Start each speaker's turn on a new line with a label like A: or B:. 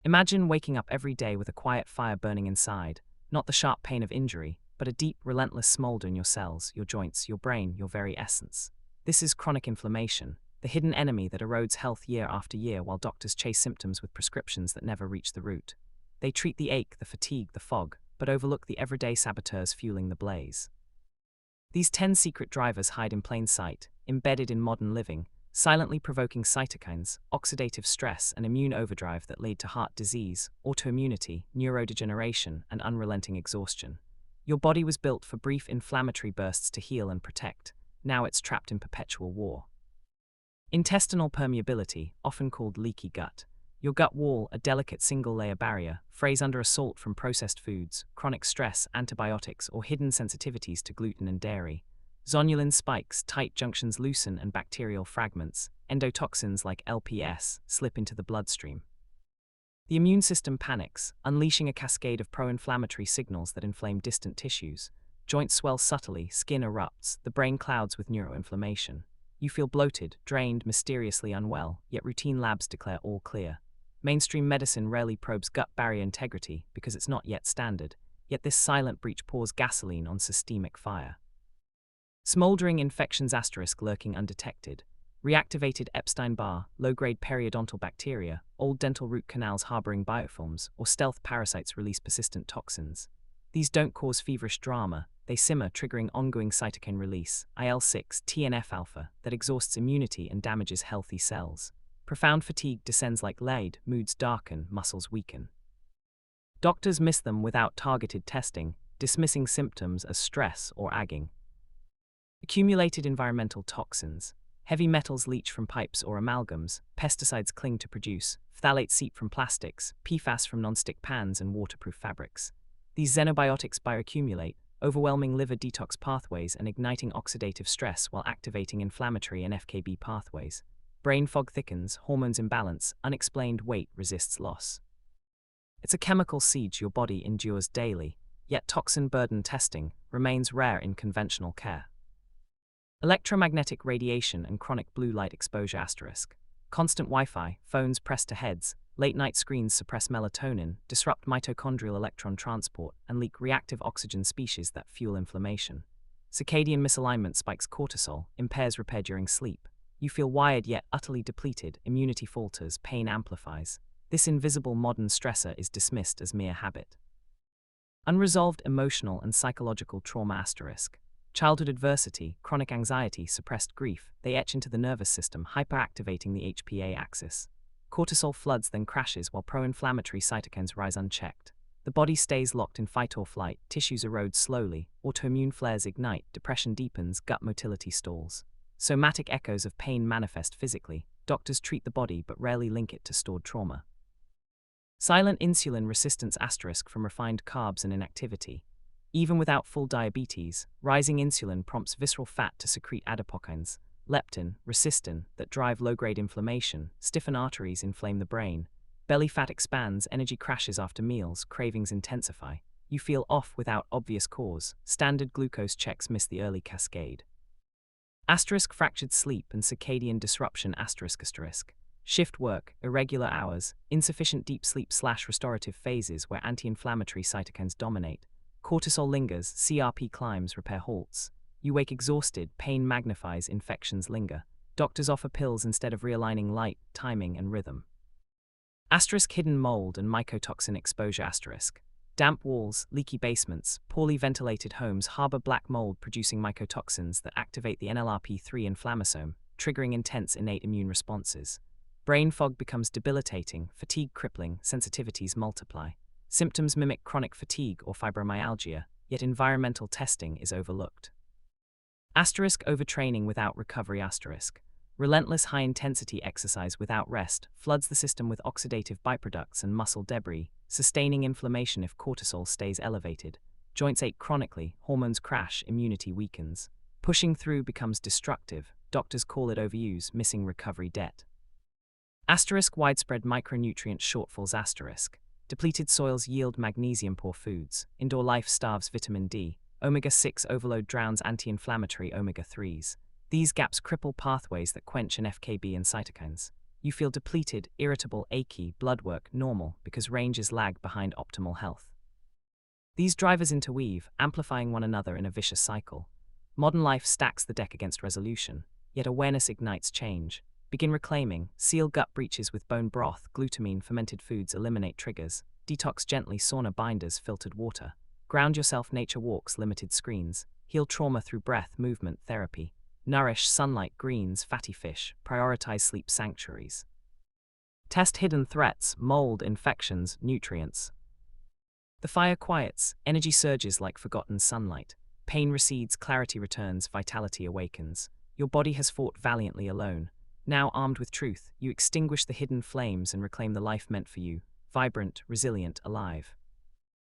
A: Imagine waking up every day with a quiet fire burning inside, not the sharp pain of injury, but a deep, relentless smolder in your cells, your joints, your brain, your very essence. This is chronic inflammation, the hidden enemy that erodes health year after year while doctors chase symptoms with prescriptions that never reach the root. They treat the ache, the fatigue, the fog, but overlook the everyday saboteurs fueling the blaze. These 10 secret drivers hide in plain sight, embedded in modern living, silently provoking cytokines, oxidative stress, and immune overdrive that lead to heart disease, autoimmunity, neurodegeneration, and unrelenting exhaustion. Your body was built for brief inflammatory bursts to heal and protect. Now it's trapped in perpetual war. Intestinal permeability, often called leaky gut. Your gut wall, a delicate single-layer barrier, frays under assault from processed foods, chronic stress, antibiotics, or hidden sensitivities to gluten and dairy. Zonulin spikes, tight junctions loosen, and bacterial fragments, endotoxins like LPS, slip into the bloodstream. The immune system panics, unleashing a cascade of pro-inflammatory signals that inflame distant tissues. Joints swell subtly, skin erupts, the brain clouds with neuroinflammation. You feel bloated, drained, mysteriously unwell, yet routine labs declare all clear. Mainstream medicine rarely probes gut barrier integrity because it's not yet standard, yet this silent breach pours gasoline on systemic fire. Smoldering infections lurking undetected. Reactivated Epstein-Barr, low-grade periodontal bacteria, old dental root canals harboring biofilms, or stealth parasites release persistent toxins. These don't cause feverish drama, they simmer, triggering ongoing cytokine release, IL-6, TNF-alpha, that exhausts immunity and damages healthy cells. Profound fatigue descends like lead, moods darken, muscles weaken. Doctors miss them without targeted testing, dismissing symptoms as stress or agging. Accumulated environmental toxins. Heavy metals leach from pipes or amalgams, pesticides cling to produce, phthalates seep from plastics, PFAS from non-stick pans and waterproof fabrics. These xenobiotics bioaccumulate, overwhelming liver detox pathways and igniting oxidative stress while activating inflammatory and FKB pathways. Brain fog thickens, hormones imbalance, unexplained weight resists loss. It's a chemical siege your body endures daily, yet toxin-burden testing remains rare in conventional care. Electromagnetic radiation and chronic blue light exposure *. Constant Wi-Fi, phones pressed to heads, late-night screens suppress melatonin, disrupt mitochondrial electron transport, and leak reactive oxygen species that fuel inflammation. Circadian misalignment spikes cortisol, impairs repair during sleep. You feel wired yet utterly depleted, immunity falters, pain amplifies. This invisible modern stressor is dismissed as mere habit. Unresolved emotional and psychological trauma *. Childhood adversity, chronic anxiety, suppressed grief, they etch into the nervous system, hyperactivating the HPA axis. Cortisol floods then crashes while pro-inflammatory cytokines rise unchecked. The body stays locked in fight or flight, tissues erode slowly, autoimmune flares ignite, depression deepens, gut motility stalls. Somatic echoes of pain manifest physically. Doctors treat the body but rarely link it to stored trauma. Silent insulin resistance * from refined carbs and inactivity. Even without full diabetes, rising insulin prompts visceral fat to secrete adipokines, leptin, resistin, that drive low-grade inflammation, stiffen arteries, inflame the brain. Belly fat expands, energy crashes after meals, cravings intensify. You feel off without obvious cause. Standard glucose checks miss the early cascade. Fractured sleep and circadian disruption *. Shift work, irregular hours, insufficient deep sleep / restorative phases where anti-inflammatory cytokines dominate. Cortisol lingers, CRP climbs, repair halts. You wake exhausted, pain magnifies, infections linger. Doctors offer pills instead of realigning light, timing, and rhythm. Hidden mold and mycotoxin exposure *. Damp walls, leaky basements, poorly ventilated homes harbor black mold producing mycotoxins that activate the NLRP3 inflammasome, triggering intense innate immune responses. Brain fog becomes debilitating, fatigue crippling, sensitivities multiply. Symptoms mimic chronic fatigue or fibromyalgia, yet environmental testing is overlooked. Overtraining without recovery *. Relentless high-intensity exercise without rest floods the system with oxidative byproducts and muscle debris, sustaining inflammation if cortisol stays elevated. Joints ache chronically, hormones crash, immunity weakens. Pushing through becomes destructive. Doctors call it overuse, missing recovery debt. Widespread micronutrient shortfalls *. Depleted soils yield magnesium-poor foods. Indoor life starves vitamin D. Omega-6 overload drowns anti-inflammatory omega-3s. These gaps cripple pathways that quench an FKB and cytokines. You feel depleted, irritable, achy, blood work normal because ranges lag behind optimal health. These drivers interweave, amplifying one another in a vicious cycle. Modern life stacks the deck against resolution, yet awareness ignites change. Begin reclaiming, seal gut breaches with bone broth, glutamine, fermented foods eliminate triggers, detox gently, sauna binders, filtered water. Ground yourself, nature walks, limited screens. Heal trauma through breath, movement, therapy. Nourish, sunlight, greens, fatty fish. Prioritize sleep sanctuaries. Test hidden threats, mold, infections, nutrients. The fire quiets, energy surges like forgotten sunlight. Pain recedes, clarity returns, vitality awakens. Your body has fought valiantly alone. Now armed with truth, you extinguish the hidden flames and reclaim the life meant for you, vibrant, resilient, alive.